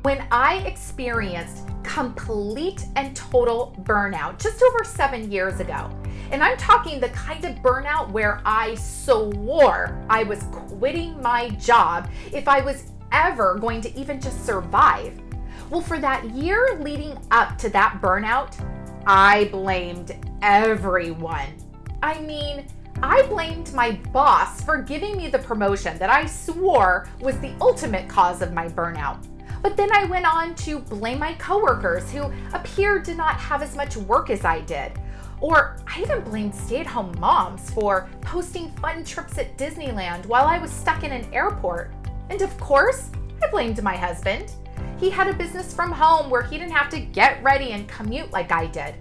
When I experienced complete and total burnout just over 7 years ago, and I'm talking the kind of burnout where I swore I was quitting my job if I was ever going to even just survive. Well, for that year leading up to that burnout, I blamed everyone. I mean, I blamed my boss for giving me the promotion that I swore was the ultimate cause of my burnout. But then I went on to blame my coworkers who appeared to not have as much work as I did. Or I even blamed stay-at-home moms for posting fun trips at Disneyland while I was stuck in an airport. And of course, I blamed my husband. He had a business from home where he didn't have to get ready and commute like I did.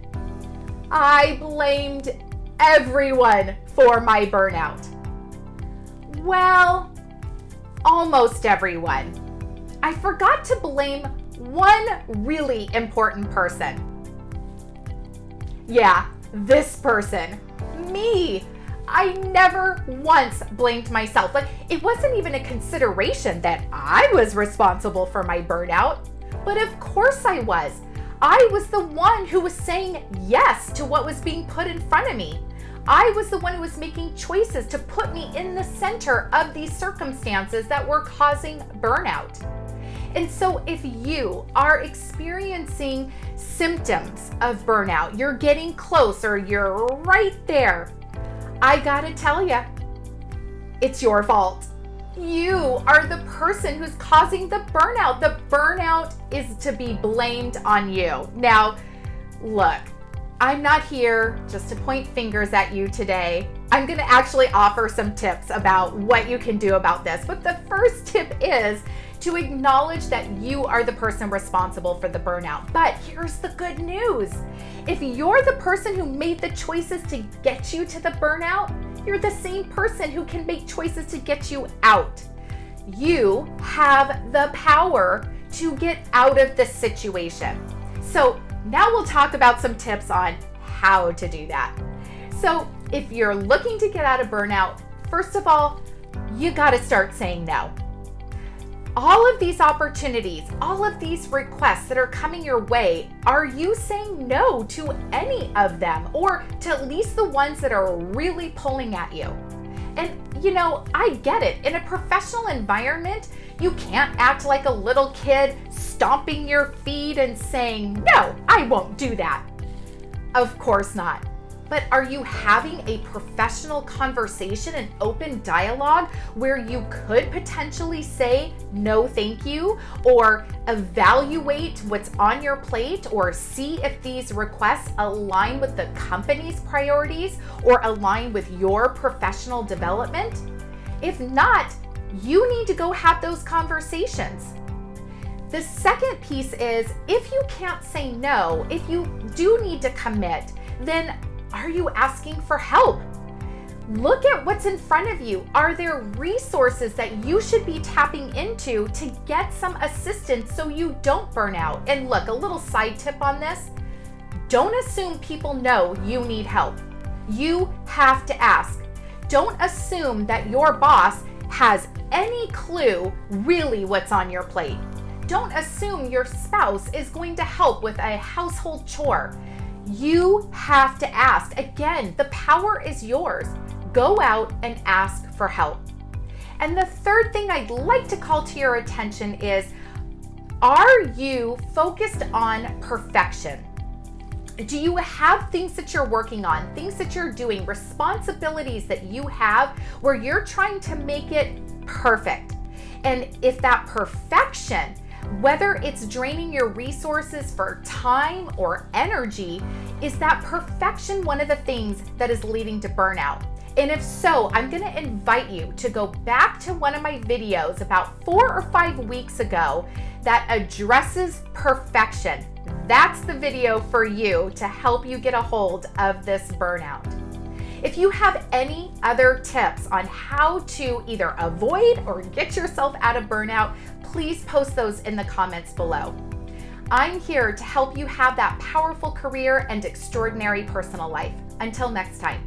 I blamed everyone for my burnout. Well, almost everyone. I forgot to blame one really important person. Yeah, this person, me. I never once blamed myself. Like, it wasn't even a consideration that I was responsible for my burnout. But of course I was. I was the one who was saying yes to what was being put in front of me. I was the one who was making choices to put me in the center of these circumstances that were causing burnout. And so if you are experiencing symptoms of burnout, you're getting close or you're right there, I gotta tell you, it's your fault. You are the person who's causing the burnout. The burnout is to be blamed on you. Now, look, I'm not here just to point fingers at you today. I'm gonna actually offer some tips about what you can do about this. But the first tip is to acknowledge that you are the person responsible for the burnout. But here's the good news. If you're the person who made the choices to get you to the burnout, you're the same person who can make choices to get you out. You have the power to get out of this situation. So now we'll talk about some tips on how to do that. So if you're looking to get out of burnout, first of all, you gotta start saying no. All of these opportunities, all of these requests that are coming your way, are you saying no to any of them, or to at least the ones that are really pulling at you? And you know, I get it. In a professional environment, you can't act like a little kid stomping your feet and saying, no, I won't do that. Of course not. But are you having a professional conversation and open dialogue where you could potentially say no thank you, or evaluate what's on your plate, or see if these requests align with the company's priorities or align with your professional development? If not, you need to go have those conversations. The second piece is, if you can't say no, if you do need to commit, then are you asking for help? Look at what's in front of you. Are there resources that you should be tapping into to get some assistance so you don't burn out? And look, a little side tip on this, don't assume people know you need help. You have to ask. Don't assume that your boss has any clue really what's on your plate. Don't assume your spouse is going to help with a household chore. You have to ask. Again, the power is yours. Go out and ask for help. And the third thing I'd like to call to your attention is, are you focused on perfection? Do you have things that you're working on, things that you're doing, responsibilities that you have where you're trying to make it perfect? And if that perfection, whether it's draining your resources for time or energy, is that perfection one of the things that is leading to burnout? And if so, I'm going to invite you to go back to one of my videos about 4 or 5 weeks ago that addresses perfection. That's the video for you to help you get a hold of this burnout. If you have any other tips on how to either avoid or get yourself out of burnout, please post those in the comments below. I'm here to help you have that powerful career and extraordinary personal life. Until next time.